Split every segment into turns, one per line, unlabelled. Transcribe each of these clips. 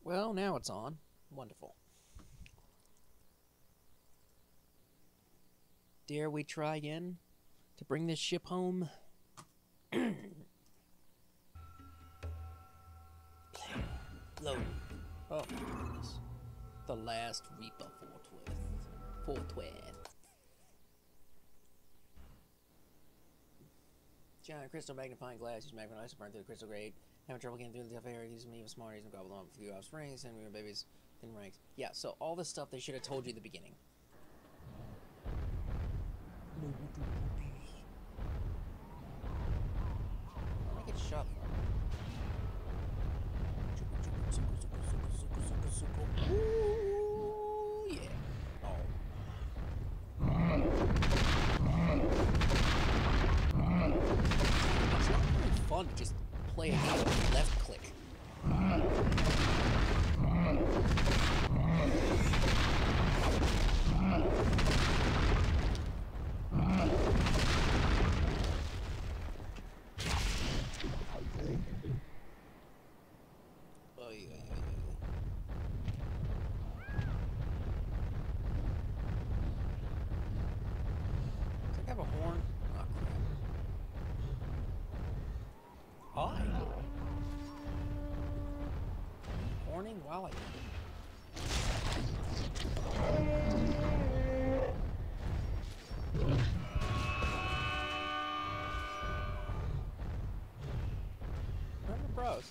Well, now it's on. Wonderful. Dare we try again to bring this ship home? Load. Oh my goodness. The last Reaper forthwith. Giant crystal magnifying glass. Use magnifying to burn through the crystal grade. Having trouble getting through the tough air. Use me even smarter. Use gobble on a few offspring. Send me your babies in ranks. Yeah, so all the stuff they should have told you at the beginning. Where did I get shot from? Ooh, yeah. It's not very fun to just play a game with left click. Does it have a horn? Oh, crap. Hi. Horning while I remember bros.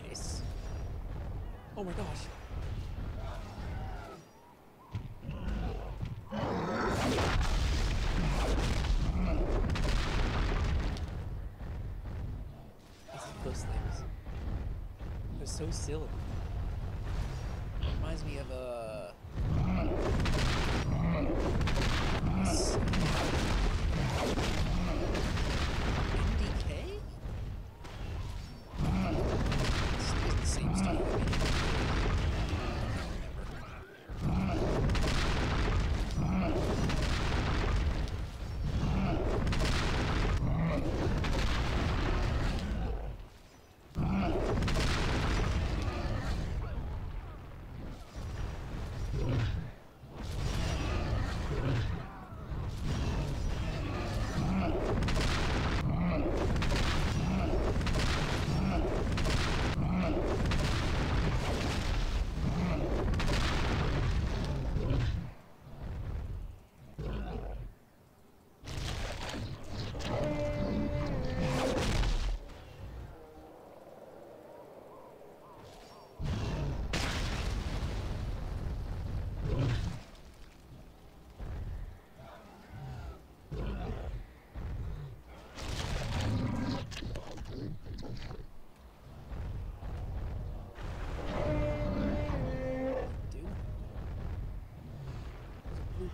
Nice. Oh my gosh. Those things. They're so silly. Reminds me of MDK? It's the same stuff.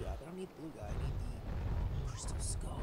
I don't need the blue guy, I need the crystal skull.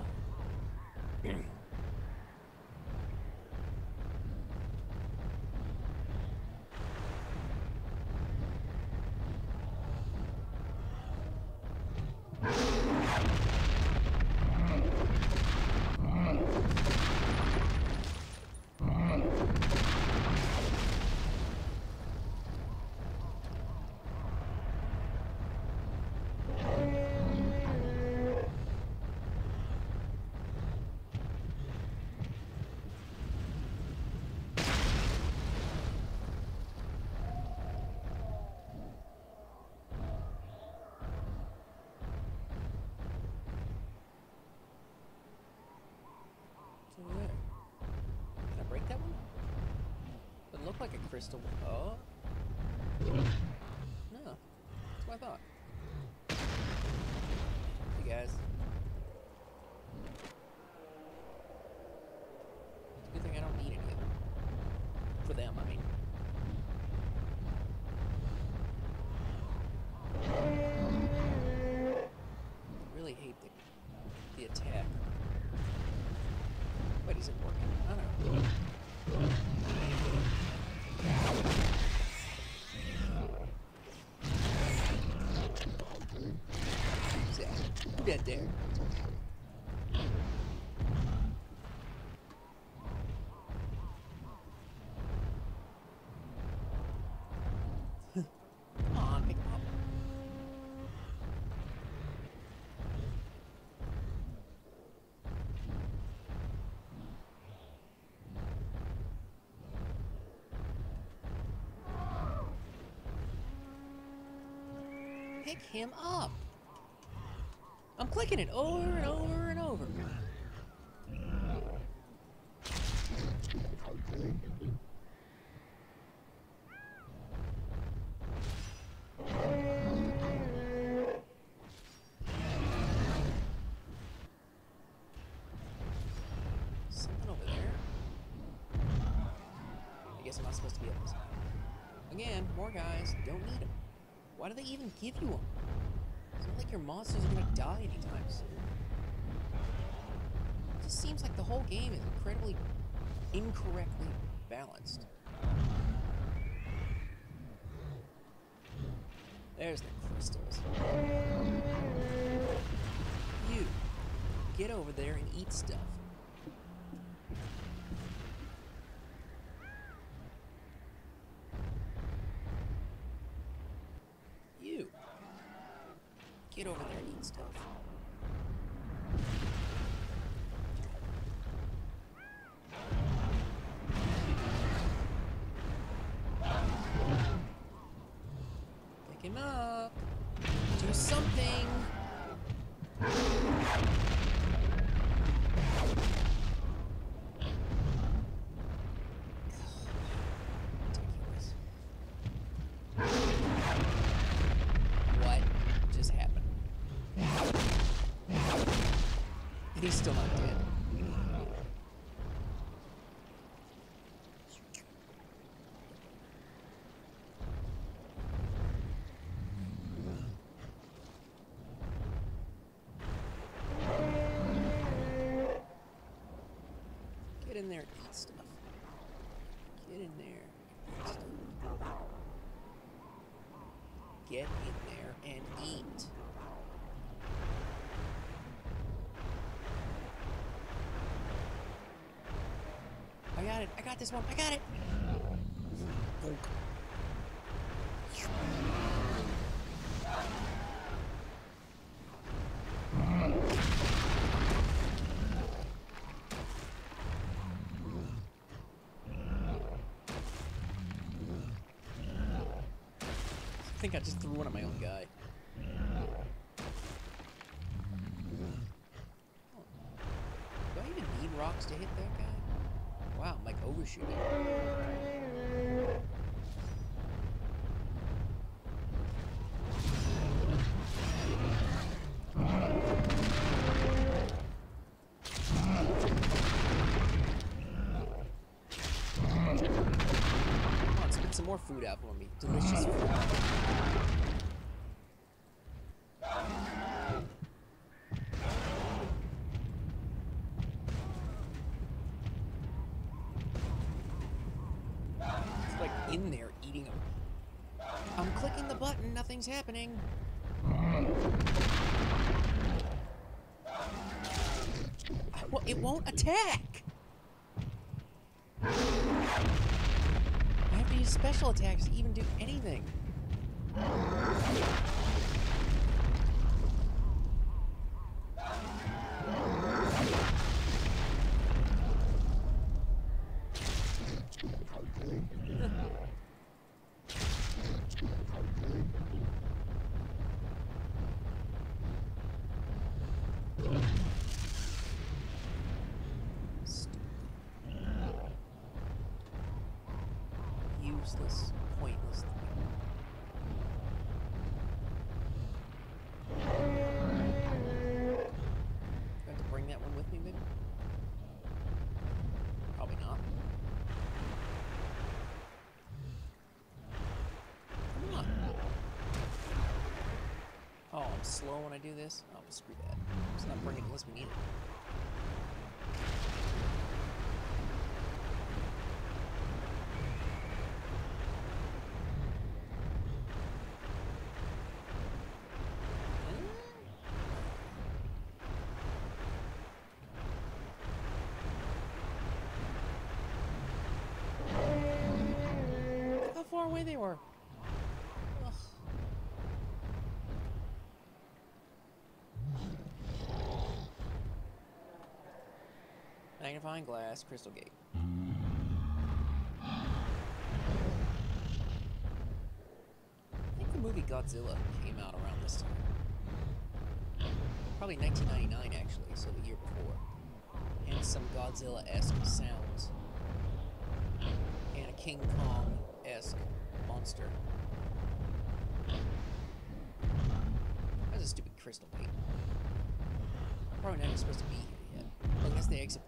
like a crystal. Oh. No. That's what I thought. Hey guys. It's a good thing I don't need any of them. For them, I mean. I really hate the attack. Wait, is it working? I don't know. Who that there? Come on, pick him up. Pick him up. I'm clicking it over and over and over. Something over there. I guess I'm not supposed to be up this high. Again, more guys. Don't need them. Why do they even give you them? It's not like your monsters are gonna die anytime soon. It just seems like the whole game is incredibly incorrectly balanced. There's the crystals. You, get over there and eat stuff. You, get over there and eat stuff. Pick him up. Do something. Ridiculous. What just happened? He's still not dead. Get in there and eat stuff. Get in there and eat stuff. Get in there and eat. I got it. I got this one. I got it. Bonk. I think I just threw one at my own guy. Oh. Do I even need rocks to hit that guy? Wow, I'm like overshooting. Come on, spit some more food out for me. Delicious food. It's like in there eating them. I'm clicking the button, nothing's happening. Well, it won't attack. I have to use special attacks to even do anything. useless, pointless thing. Do I have to bring that one with me, maybe? Probably not. Come on. Oh, I'm slow when I do this? Oh, well, screw that. I'm just not bringing it unless we need it. How far away they were. Ugh. Magnifying glass, crystal gate. I think the movie Godzilla came out around this time. Probably 1999, actually, so the year before. And some Godzilla-esque sounds. And a King Kong-esque monster. That's a stupid crystal gate. Probably not even supposed to be here yet. Well, I guess the exit.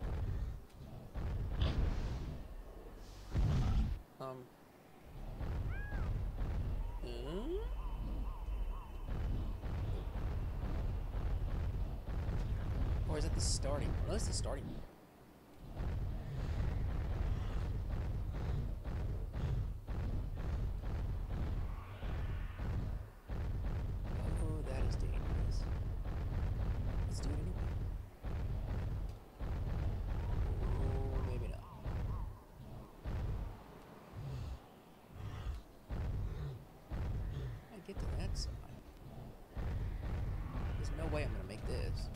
Or is it the starting? Well, that's the starting one. Oh, that is dangerous. Let's do it anyway. Oh, maybe not. I get to that side. There's no way I'm gonna make this.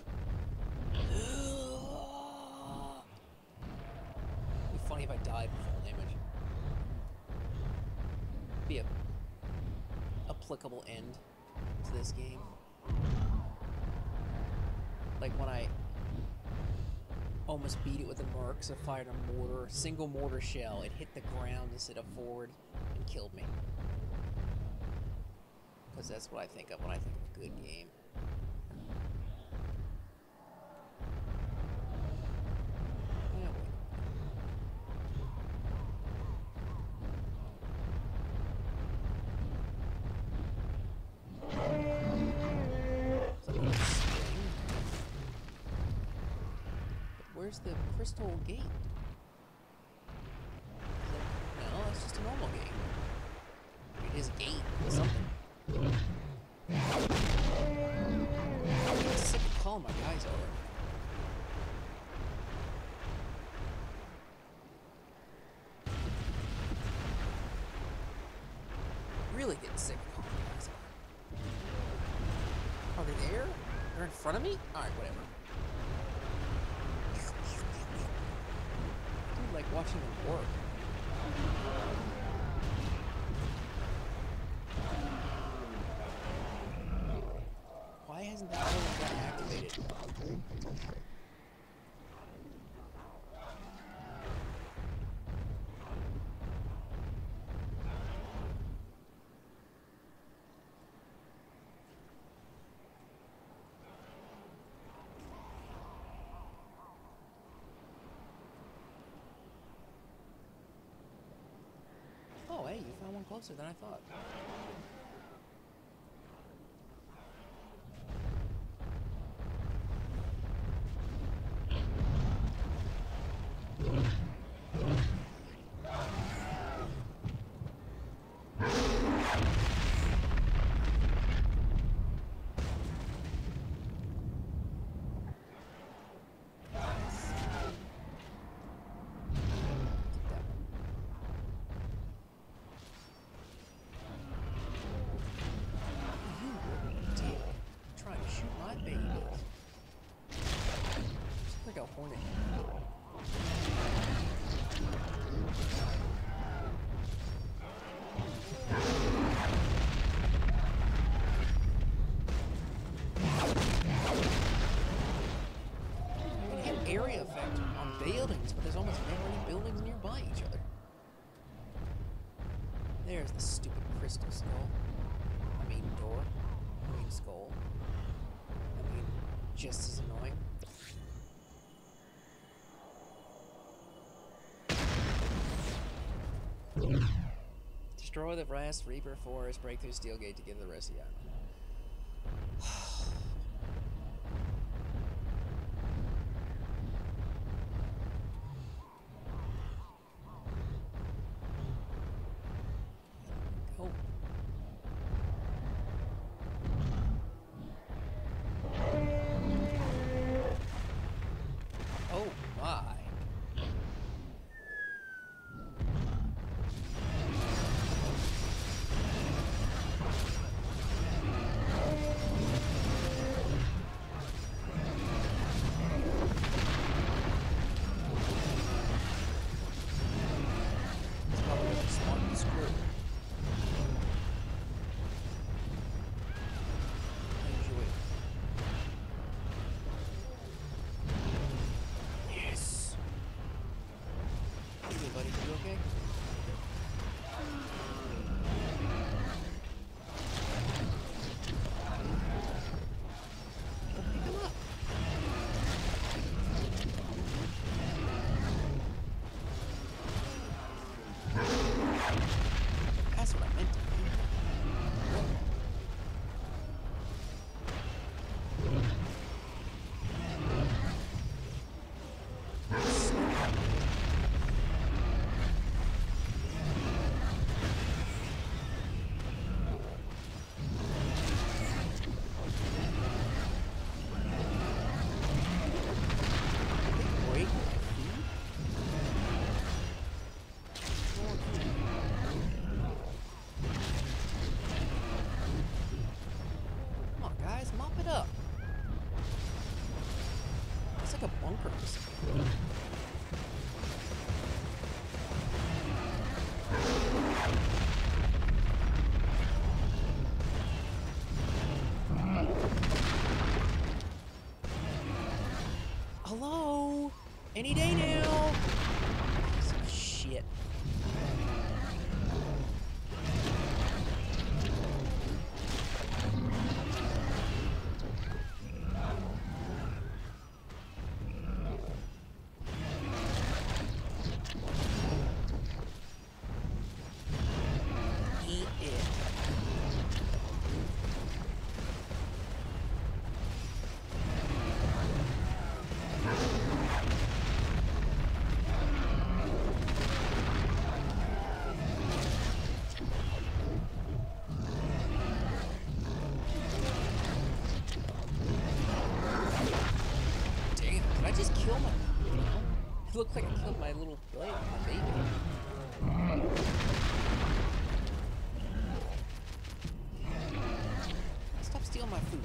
It'd be funny if I died with full damage. Be a applicable end to this game. Like when I almost beat it with the Mercs, I fired a mortar, single mortar shell. It hit the ground instead of forward and killed me. Because that's what I think of when I think of a good game. Where's the crystal gate? No, it's just a normal gate. It is a gate or something. I'm sick of calling my guys over. Really getting sick of calling my guys over. Are they there? They're in front of me? Alright, whatever. Like watching them work. Why hasn't that already been activated? Oh, hey, you found one closer than I thought. skull. I mean, just as annoying. Destroy the Vast Reaper Forest, break through Steelgate to get the rest of the island. Go. Oh my. Mop it up. It's like a bunker. Hello? Any day now. Some shit. It looked like I killed my little blade, my baby. Stop stealing my food.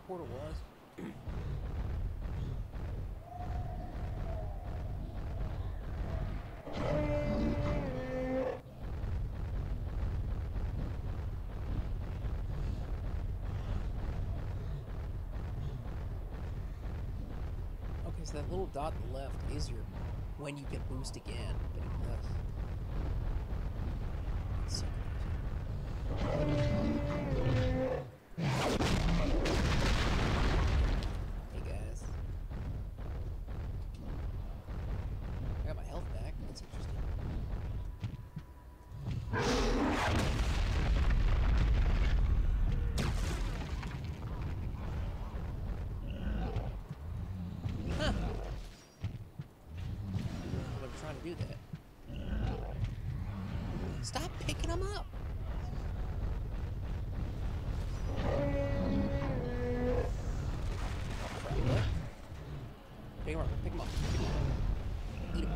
Portal was. Okay, so that little dot on the left is your when you can boost again, but it does. So do that. Stop picking them up! What? Pick him up, pick him up, pick him up. Eat him.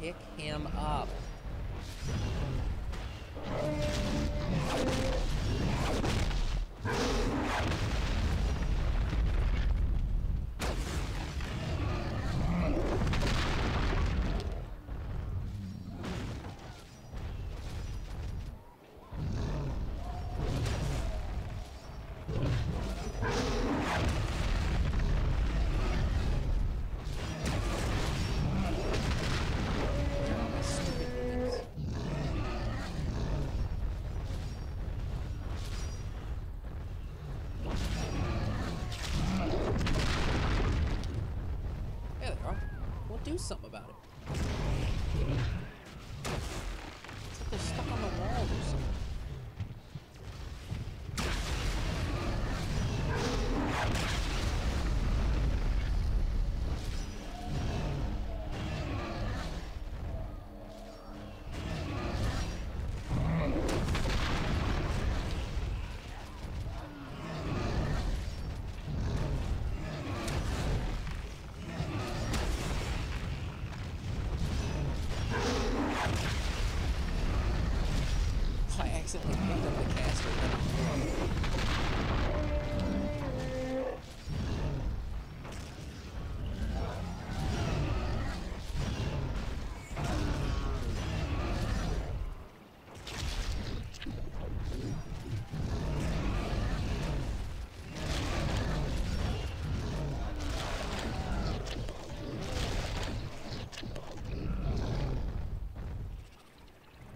Pick him up. Do something about it. It's like they're stuck on the wall or something. I accidentally picked up the caster.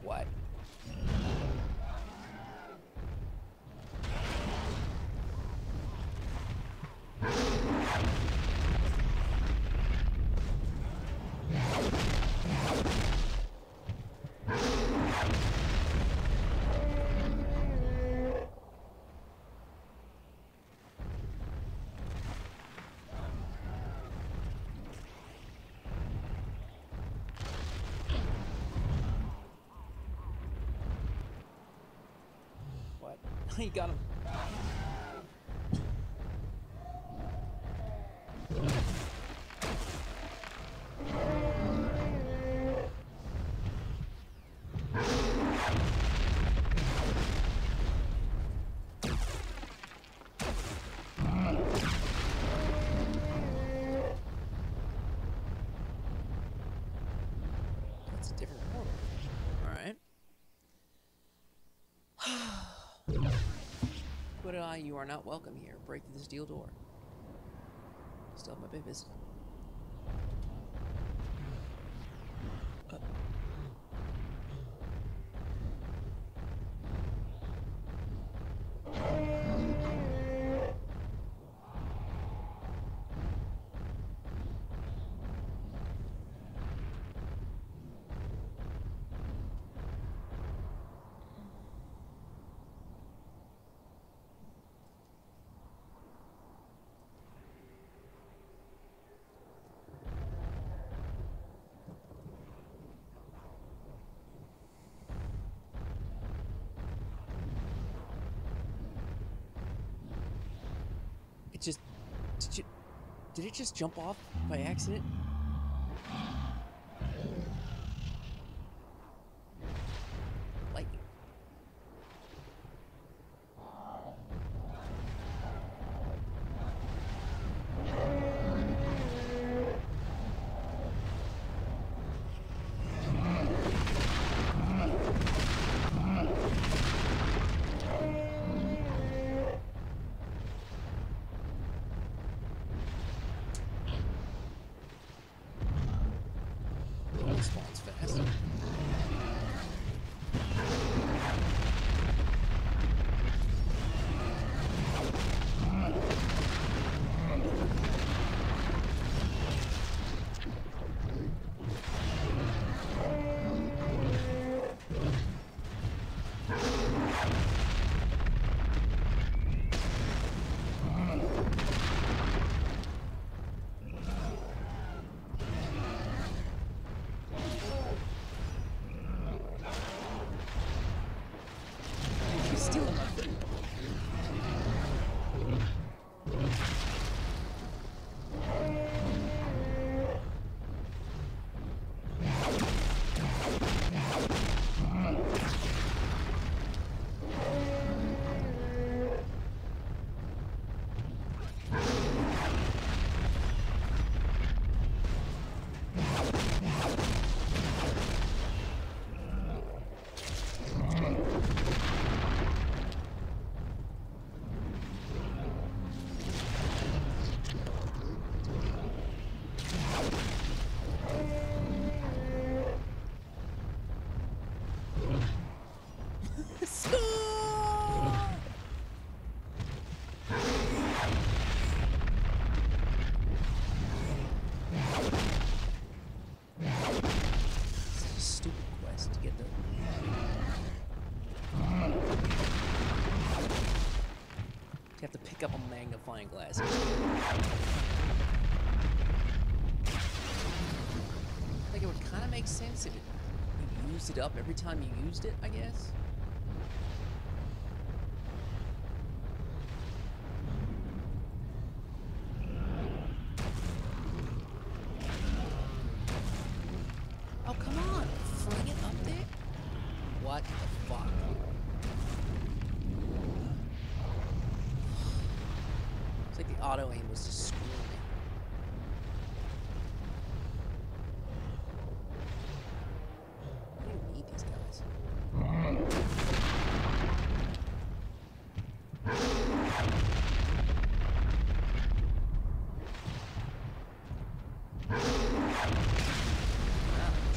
What? He got him. That's a different portal. All right. But you are not welcome here. Break through the steel door. Still have my business. Did it just jump off by accident? Lightning. Spawns fast. magnifying glasses. Like, it would kind of make sense if you used it up every time you used it, I guess. Oh, come on! Fling it up there? What the fuck? It's like the auto aim was just screwing me. I don't even need these guys.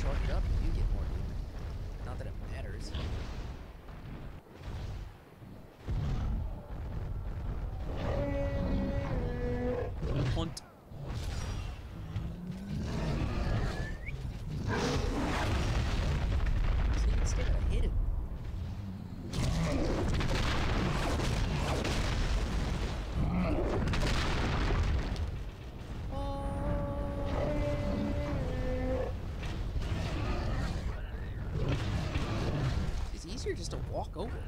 Charge it up, you get more damage. Not that it matters. Hunt. See, instead I hit him. It's easier just to walk over.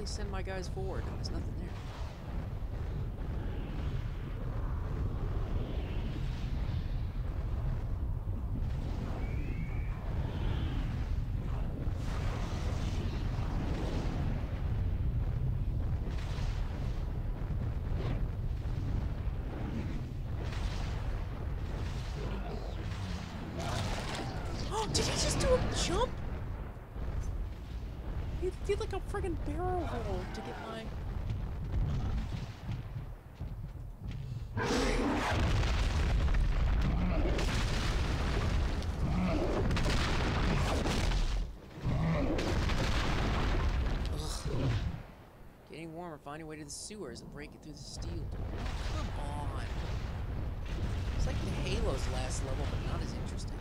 Send my guys forward, and there's nothing there. Oh, did he just do a jump? I feel like a friggin' barrel roll to get my... Ugh. Getting warmer, find your way to the sewers and break it through the steel door. Come on. It's like the Halo's last level, but not as interesting.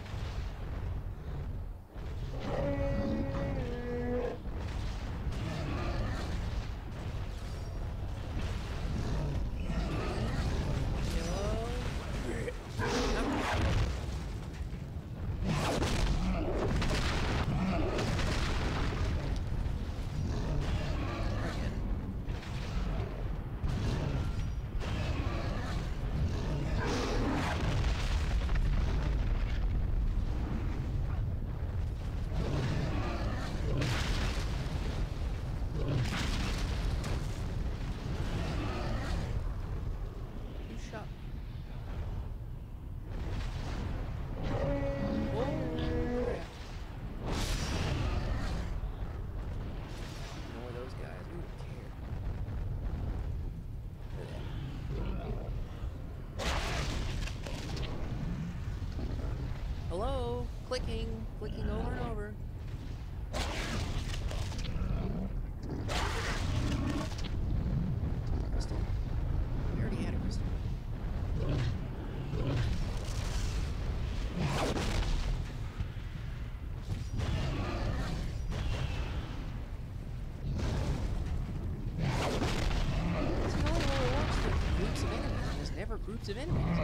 Hello? Clicking over and over. Crystal. We already had a crystal. It's not all it works with groups of enemies. There's never groups of enemies.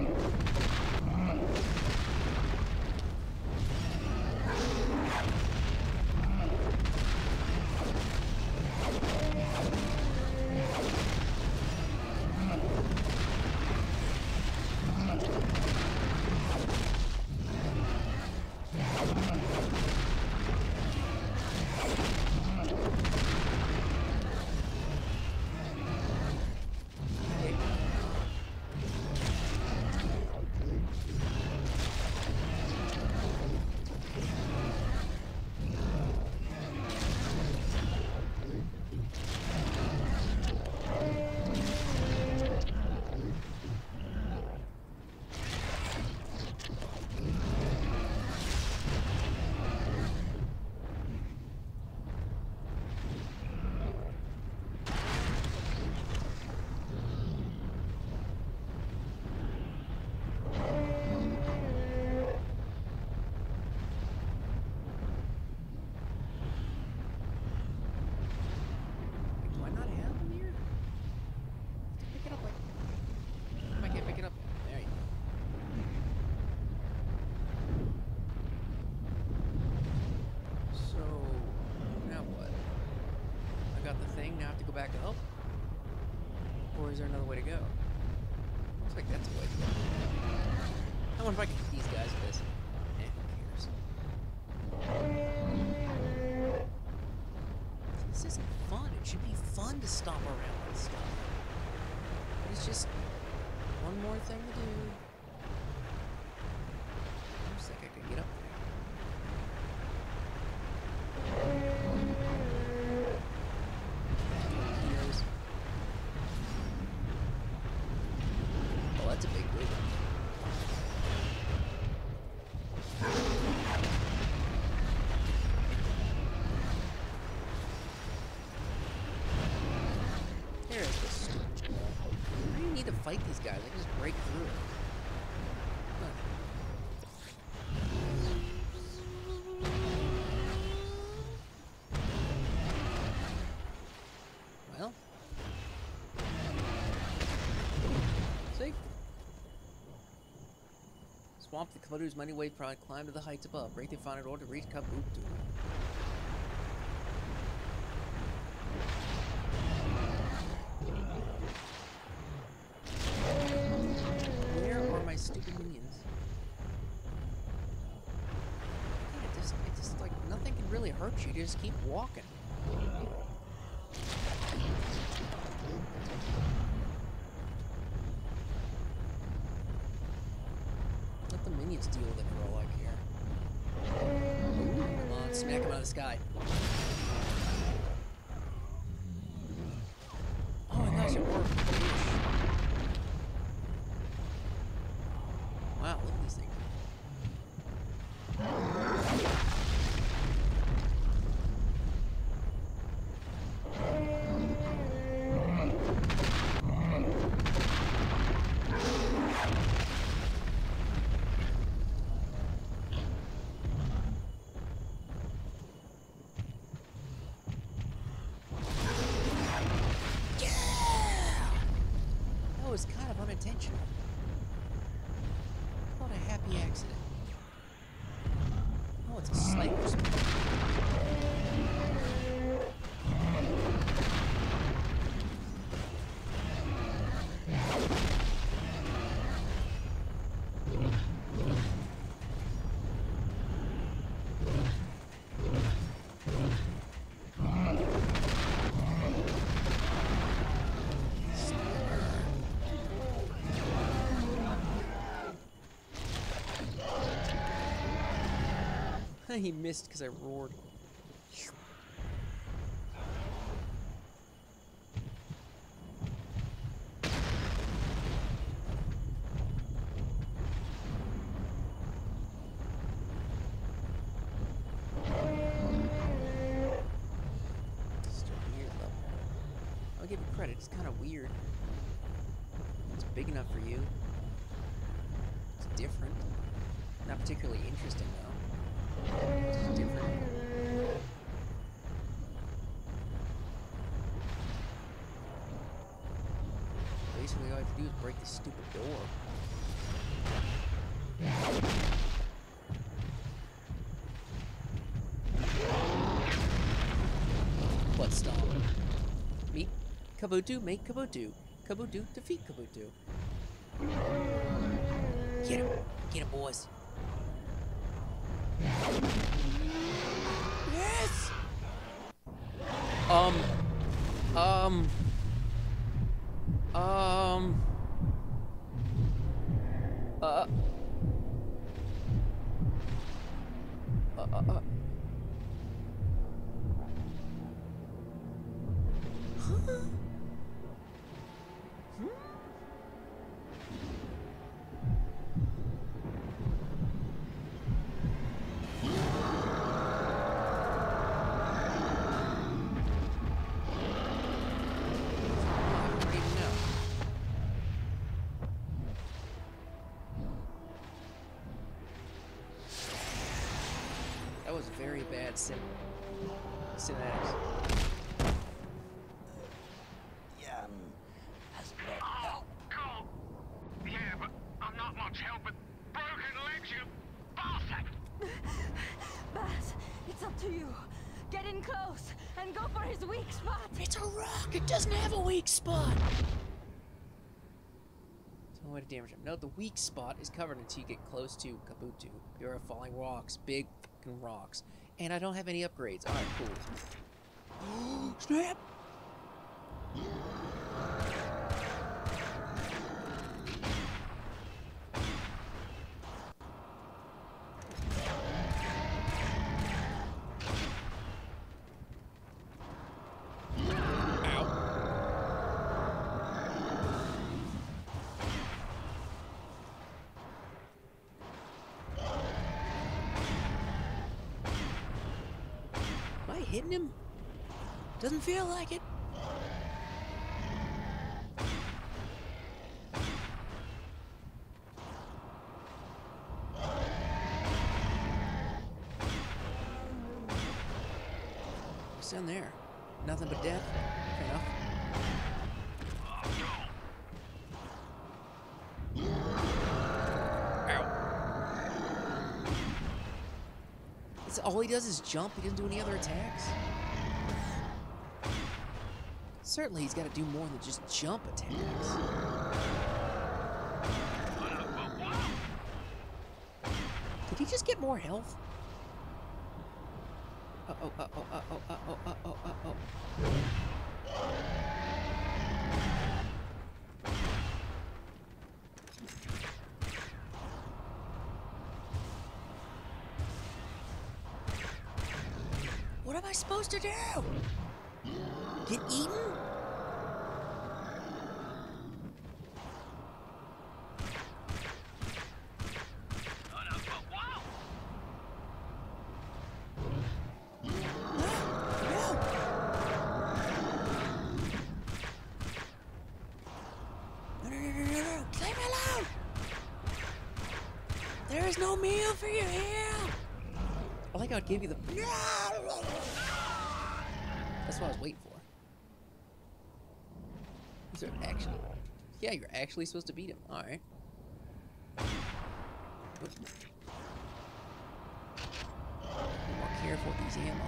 the thing, now I have to go back up? Or is there another way to go? Looks like that's a way to go. I wonder if I can beat these guys with this. Eh, who cares? This isn't fun. It should be fun to stomp around with stuff. But it's just one more thing to do. Looks like I could get up there. Oh, that's a big wiggle. There's the stupid wall. I don't need to fight these guys. I can just break through it. Huh. Well. See? Swamp the Kabuto's mighty wave pride, climb to the heights above, break the final door to reach Kabuto. Where are my stupid minions? It just like nothing can really hurt you. You just keep walking. Let the minions deal with it for all I care. Come on, smack him out of the sky. Oh my gosh, it worked. Wow, look at these things. That was kind of unintentional. What a happy accident. Oh, it's a sniper spot. He missed because I roared. Still weird level. I'll give it credit, it's kind of weird. It's big enough for you. It's different. Not particularly interesting though. It's just different. Basically, all I have to do is break this stupid door. What stomp? Meet Kabuto, make Kabuto. Kabuto, defeat Kabuto. Get him. Get him, boys. Yes! Huh? That was very bad cinematics.
Oh, God! Yeah, but I'm not much help with broken legs, you bastard!
Baz, it's up to you. Get in close and go for his weak spot.
It's a rock. It doesn't have a weak spot. There's no way to damage him. No, the weak spot is covered until you get close to Kabuto. You're falling rocks. Big fucking rocks. And I don't have any upgrades. Alright, cool. Snap! Hitting him? Doesn't feel like it. What's down there? Nothing but death? Fair enough. All he does is jump. He doesn't do any other attacks. Certainly, he's got to do more than just jump attacks. Did he just get more health? Uh-oh, uh-oh, uh-oh, uh-oh, uh-oh, uh-oh. What am I supposed to do? Get eaten? No. Leave me alone! There is no meal for you here! I like how it gave you the... That's what I was waiting for. Is there actually... Yeah, you're actually supposed to beat him. Alright. Be more careful with these ammo.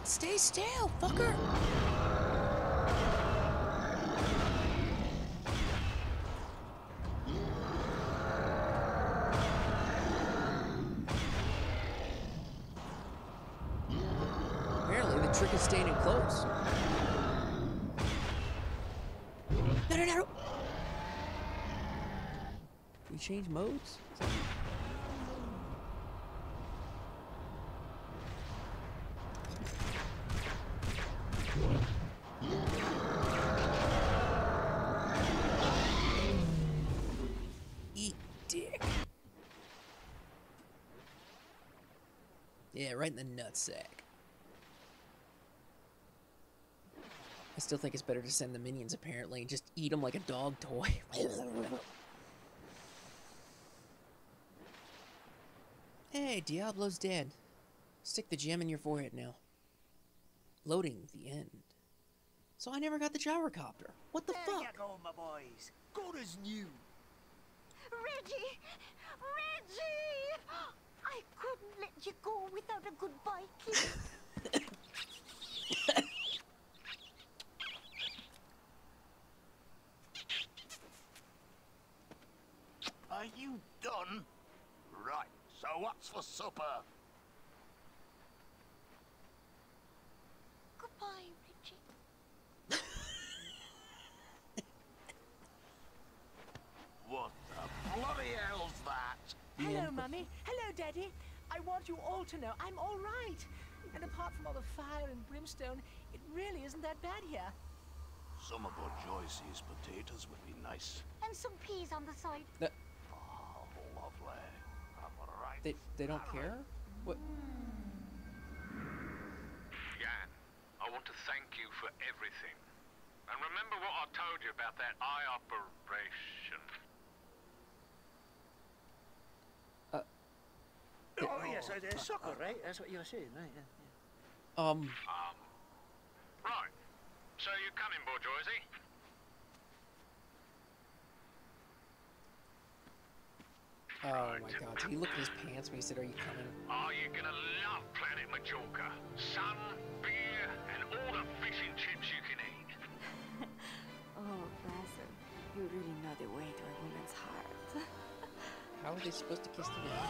Stay still, fucker! Apparently, the trick is staying in close. No! We change modes? Yeah, right in the nutsack. I still think it's better to send the minions, apparently, and just eat them like a dog toy. Hey, Diablo's dead. Stick the gem in your forehead now. Loading the end. So I never got the gyrocopter. What the fuck?
There you go, my boys. Good as new.
Reggie! Reggie! I couldn't let you go without a goodbye kiss.
Are you done? Right, so what's for supper?
Goodbye, Reggie.
What the bloody hell's that?
Hello, Mummy. Hello, Daddy. I want you all to know I'm all right. And apart from all the fire and brimstone, it really isn't that bad here.
Some of our Joyce's potatoes would be nice.
And some peas on the side.
Oh, lovely. Right.
They don't care? What?
Jan, I want to thank you for everything. And And remember what I told you about that eye operation.
Oh, yes, soccer, right? That's what you were saying, right? Yeah.
Right. So you're coming, bourgeoisie?
Oh my god, did he look at his pants when he said, "Are you coming?"
Are you gonna love Planet Majorca? Sun, beer, and all the fish and chips you can eat.
Oh, Basil, you really know the way to a woman's heart.
How are they supposed to kiss together?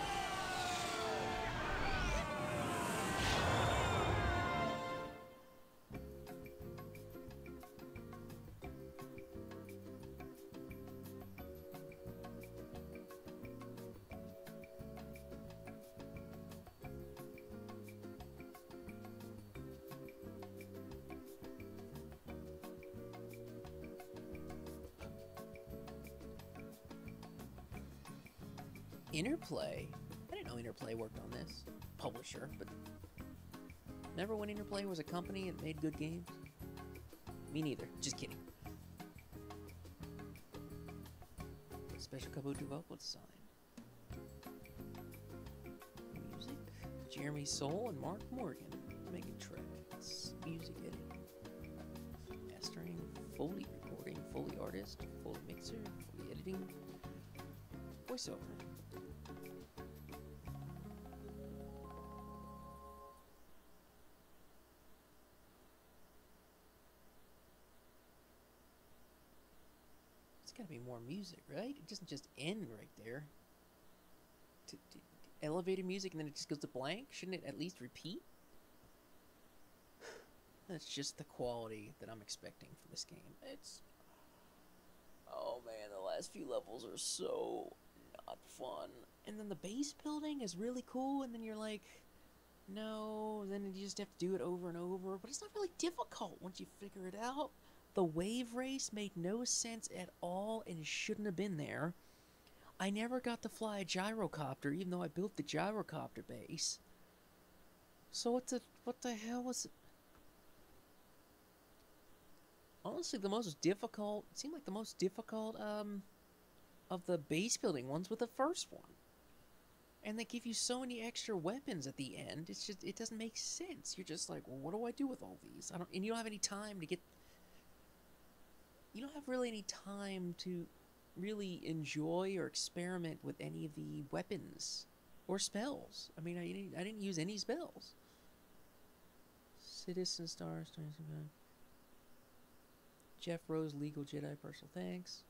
Interplay? I didn't know Interplay worked on this. Publisher, but remember when Interplay was a company that made good games? Me neither. Just kidding. Special Kabuto vocal design. Music. Jeremy Soule and Mark Morgan. Megan Tracks. Music editing. Mastering. Foley recording. Foley artist. Foley mixer. Foley editing. Voiceover. There's gotta be more music, right? It doesn't just end right there. Elevated music and then it just goes to blank? Shouldn't it at least repeat? That's just the quality that I'm expecting from this game. It's... Oh man, the last few levels are so not fun. And then the base building is really cool, and then you're like, no, then you just have to do it over and over. But it's not really difficult once you figure it out. The wave race made no sense at all, and it shouldn't have been there. I never got to fly a gyrocopter, even though I built the gyrocopter base. So what the hell was it? Honestly, the most difficult, it seemed like the most difficult, of the base building ones was the first one. And they give you so many extra weapons at the end, it's just, it doesn't make sense. You're just like, well, what do I do with all these? And you don't have any time to get, you don't have really any time to really enjoy or experiment with any of the weapons or spells. I mean, I didn't use any spells. Citizen Stars, Jeff Rose, Legal Jedi, personal thanks.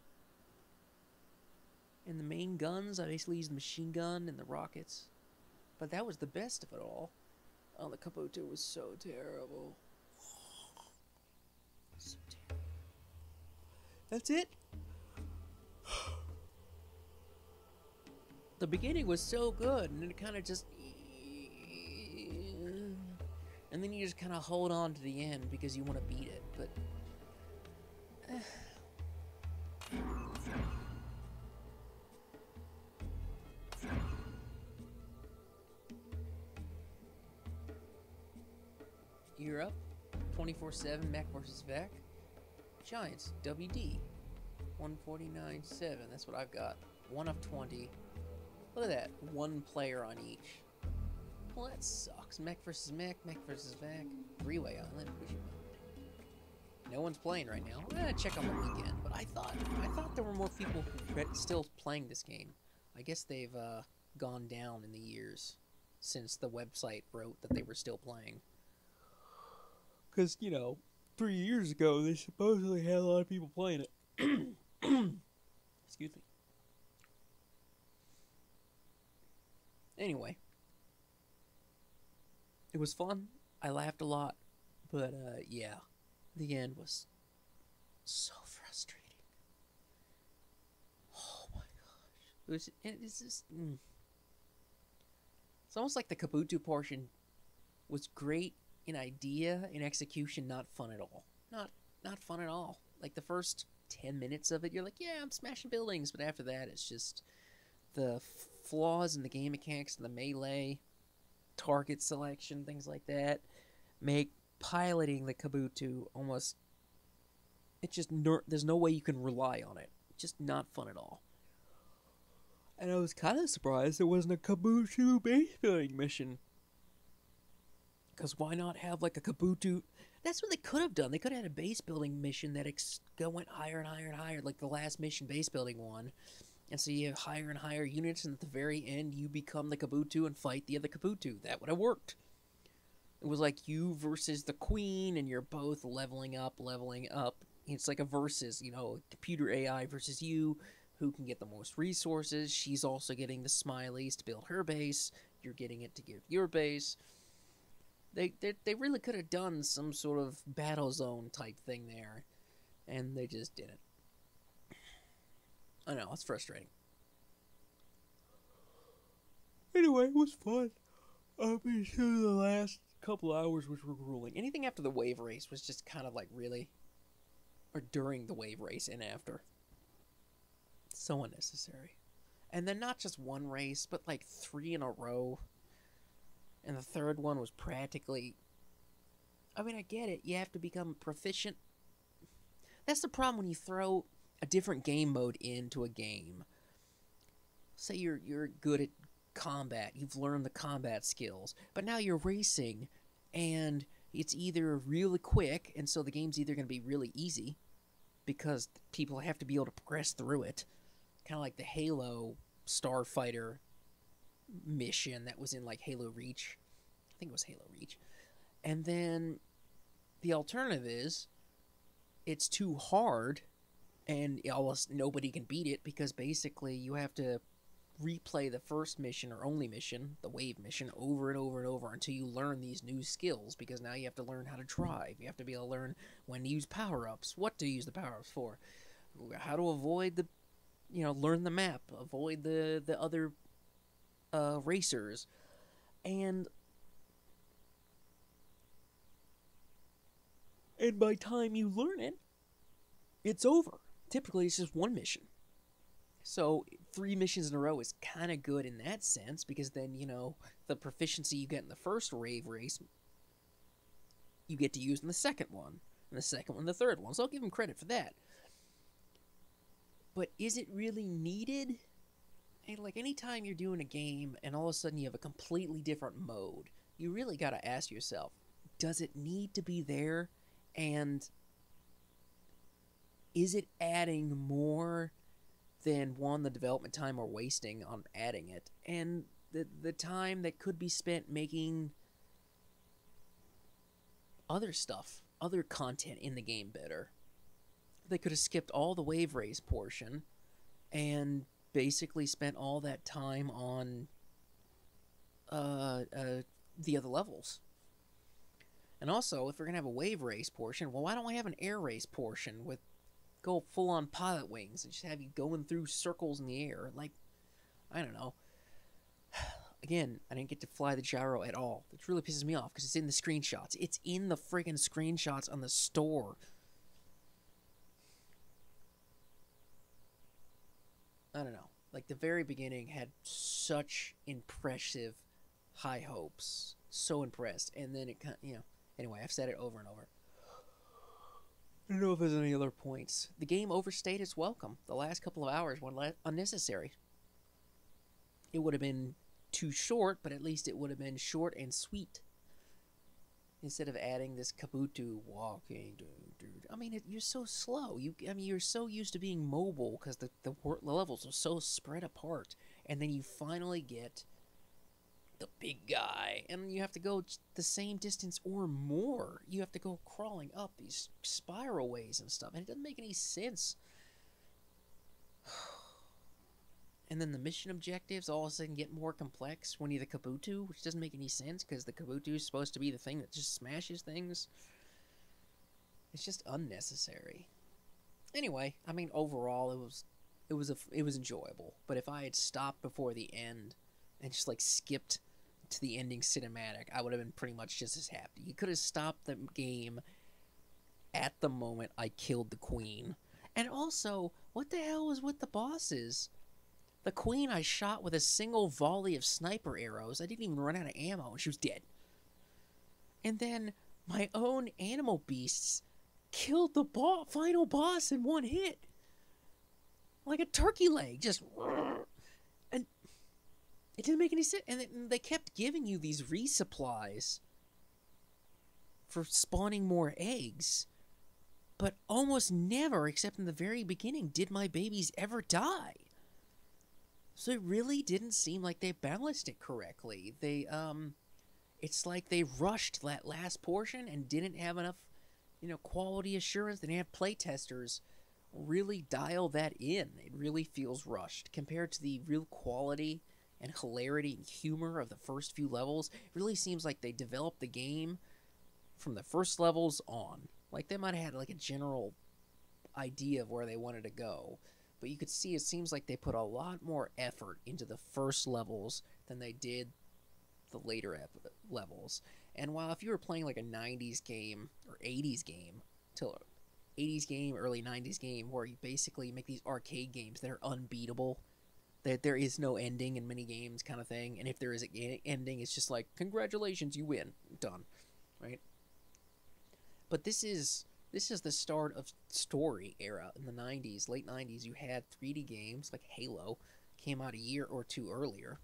And the main guns, I basically used the machine gun and the rockets. But that was the best of it all. Oh, the Kabuto was so terrible. So terrible. That's it? The beginning was so good, and then it kind of just... And then you just kind of hold on to the end because you want to beat it, but... You're up. 24/7 Mech vs. Vec. Giants, WD. 149.7. That's what I've got. 1 of 20. Look at that. One player on each. Well, that sucks. Mech vs. Mech, Mech vs. Vec. Three-way island. No one's playing right now. I'm gonna check on the weekend, but I thought there were more people still playing this game. I guess they've gone down in the years since the website wrote that they were still playing. Because, you know, 3 years ago, they supposedly had a lot of people playing it. Excuse me. Anyway. It was fun. I laughed a lot. But, yeah. The end was so frustrating. Oh my gosh. It's just... It's almost like the Kabuto portion was great in idea, in execution, not fun at all. Not fun at all. Like the first 10 minutes of it, you're like, yeah, I'm smashing buildings, but after that, it's just the flaws in the game mechanics and the melee, target selection, things like that, make piloting the Kabuto almost It just there's no way you can rely on it. Just not fun at all. And I was kind of surprised there wasn't a Kabuto base building mission. Because why not have like a Kabuto? That's what they could have done. They could have had a base building mission that went higher and higher and higher, like the last mission base building one. And so you have higher and higher units, and at the very end, you become the Kabuto and fight the other Kabuto. That would have worked. It was like you versus the queen, and you're both leveling up, leveling up. It's like a versus, you know, computer AI versus you. Who can get the most resources? She's also getting the smileys to build her base. You're getting it to give your base. They really could have done some sort of battle zone type thing there, and they just didn't. I know, it's frustrating. Anyway, it was fun. I'll be sure the last couple hours which were grueling. Anything after the wave race was just kind of like, really? Or during the wave race and after. So unnecessary. And then not just one race, but like 3 in a row. And the third one was practically... I mean, I get it. You have to become proficient. That's the problem when you throw a different game mode into a game. Say you're good at combat. You've learned the combat skills. But now you're racing, and it's either really quick, and so the game's either going to be really easy, because people have to be able to progress through it. Kind of like the Halo Starfighter mission that was in like Halo Reach. I think it was Halo Reach. And then the alternative is it's too hard and almost nobody can beat it, because basically you have to replay the first mission or only mission, the wave mission, over and over and over until you learn these new skills, because now you have to learn how to drive. You have to be able to learn when to use power-ups, what to use the power-ups for, how to avoid the, you know, learn the map, avoid the other racers. And by time you learn it, it's over. Typically, it's just one mission. So 3 missions in a row is kind of good in that sense, because then, you know, the proficiency you get in the first wave race, you get to use in the second one, and the second one, the third one. So I'll give them credit for that. But is it really needed? Hey, like, anytime you're doing a game and all of a sudden you have a completely different mode, you really got to ask yourself, does it need to be there? And is it adding more than, one, the development time we're wasting on adding it, and the time that could be spent making other stuff, other content in the game better? They could have skipped all the wave race portion and basically spent all that time on the other levels. And also, if we're going to have a wave race portion, well, why don't we have an air race portion with go full-on pilot wings and just have you going through circles in the air? Like, I don't know. Again, I didn't get to fly the gyro at all, which really pisses me off, because it's in the screenshots. It's in the friggin' screenshots on the store. I don't know. Like, the very beginning had such impressive high hopes. So impressed. And then it kind of, you know... Anyway, I've said it over and over. I don't know if there's any other points. The game overstayed its welcome. The last couple of hours were unnecessary. It would have been too short, but at least it would have been short and sweet. Instead of adding this Kabuto walking, dude. I mean, you're so slow. You're so used to being mobile because the levels are so spread apart, and then you finally get the big guy, and you have to go the same distance or more. You have to go crawling up these spiral ways and stuff, and it doesn't make any sense. And then the mission objectives all of a sudden get more complex when you're the Kabuto, which doesn't make any sense, because the Kabuto is supposed to be the thing that just smashes things. It's just unnecessary. Anyway, I mean, overall, it was enjoyable. But if I had stopped before the end and just like skipped to the ending cinematic, I would have been pretty much just as happy. You could have stopped the game at the moment I killed the queen. And also, what the hell was with the bosses? The queen I shot with a single volley of sniper arrows. I didn't even run out of ammo, and she was dead. And then my own animal beasts killed the final boss in one hit. Like a turkey leg, just... And it didn't make any sense. And they kept giving you these resupplies for spawning more eggs. But almost never, except in the very beginning, did my babies ever die. So it really didn't seem like they balanced it correctly. It's like they rushed that last portion and didn't have enough, quality assurance. They didn't have playtesters really dial that in. It really feels rushed compared to the real quality and hilarity and humor of the first few levels. It really seems like they developed the game from the first levels on. Like, they might have had, like, a general idea of where they wanted to go. But you could see it seems like they put a lot more effort into the first levels than they did the later levels. And while if you were playing, like, a 90s game or 80s game, till 80s game, early 90s game, where you basically make these arcade games that are unbeatable, that there is no ending in many games kind of thing, and if there is an ending, it's just like, congratulations, you win. Done. Right? But this is the start of story era in the 90s, late 90s. You had 3D games like Halo, came out a year or two earlier.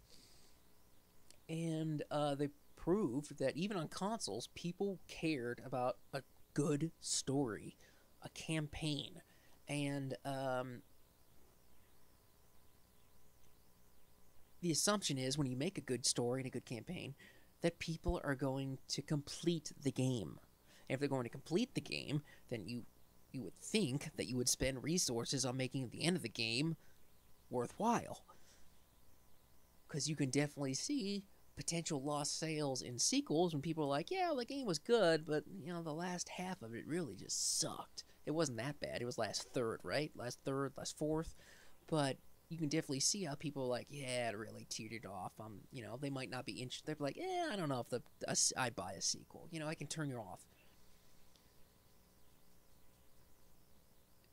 And they proved that even on consoles, people cared about a good story, a campaign. And the assumption is when you make a good story and a good campaign, that people are going to complete the game. And if they're going to complete the game, then you would think that you would spend resources on making the end of the game worthwhile. Because you can definitely see potential lost sales in sequels when people are like, yeah, the game was good, but, the last half of it really just sucked. It wasn't that bad. It was last third, right? Last third, last fourth. But you can definitely see how people are like, yeah, it really teetered off. They might not be interested. They're like, I don't know if I'd buy a sequel. I can turn you off.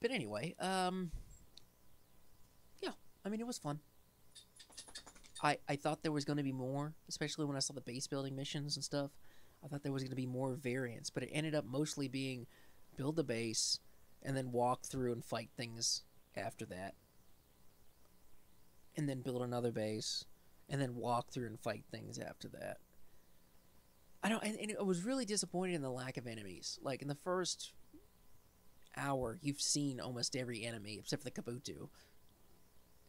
But anyway, yeah, it was fun. I thought there was going to be more, especially when I saw the base building missions and stuff. I thought there was going to be more variants, but it ended up mostly being build the base and then walk through and fight things after that. And then build another base and then walk through and fight things after that. And I was really disappointed in the lack of enemies. Like, in the first hour, you've seen almost every enemy except for the Kabuto.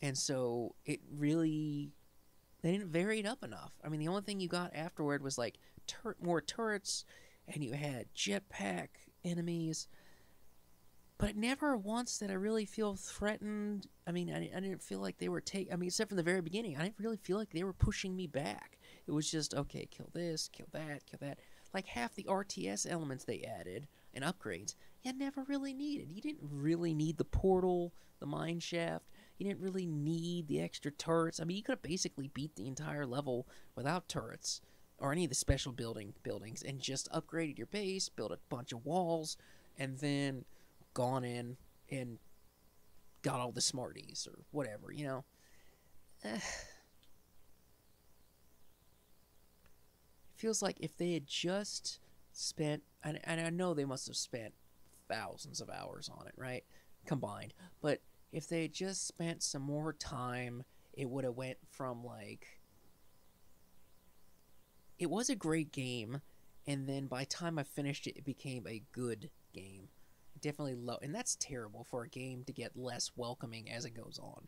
And so it really... They didn't vary it up enough. The only thing you got afterward was, like, more turrets, and you had jetpack enemies. But never once did I really feel threatened. I didn't feel like they were except from the very beginning, I didn't really feel like they were pushing me back. It was just, okay, kill this, kill that, kill that. Like, half the RTS elements they added and upgrades, you never really needed. You didn't really need the portal, the mine shaft. You didn't really need the extra turrets. You could have basically beat the entire level without turrets or any of the special buildings and just upgraded your base, built a bunch of walls, and then gone in and got all the smarties or whatever, Feels like if they had just spent, and I know they must have spent thousands of hours on it, right, combined, but if they had just spent some more time, it would have went from, like, it was a great game, and then by the time I finished it, it became a good game. Definitely low, and that's terrible for a game to get less welcoming as it goes on.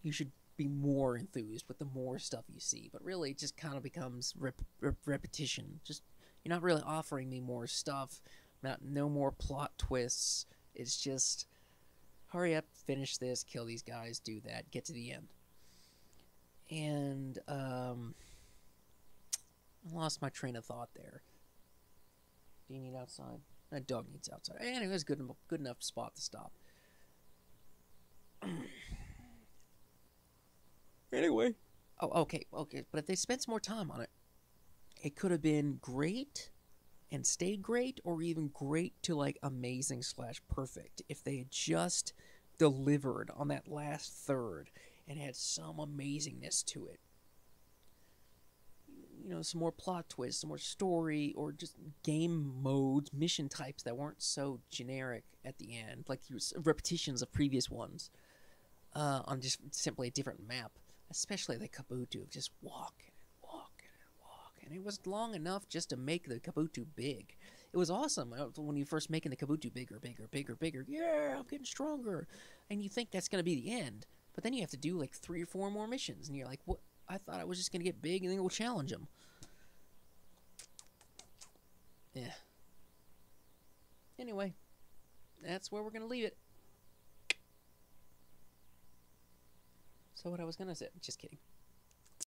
You should be more enthused with the more stuff you see, but really it just kind of becomes repetition. Just, you're not really offering me more stuff, no more plot twists. It's just, hurry up, finish this, kill these guys, do that, get to the end. And I lost my train of thought there. Do you need outside? That dog needs outside. And it was good enough spot to stop. Anyway. Oh, okay. But if they spent some more time on it, it could have been great and stayed great, or even great to, like, amazing/perfect if they had just delivered on that last third and had some amazingness to it. you know, some more plot twists, some more story, or just game modes, mission types that weren't so generic at the end, like repetitions of previous ones, on just simply a different map. Especially the Kabuto, just walking and walking and walking. And it was long enough just to make the Kabuto big. It was awesome when you first making the Kabuto bigger, bigger, bigger, bigger. Yeah, I'm getting stronger. And you think that's going to be the end. But then you have to do like 3 or 4 more missions. And you're like, what? I thought I was just going to get big and then we'll challenge him. Yeah. Anyway, that's where we're going to leave it. So what I was going to say, just kidding.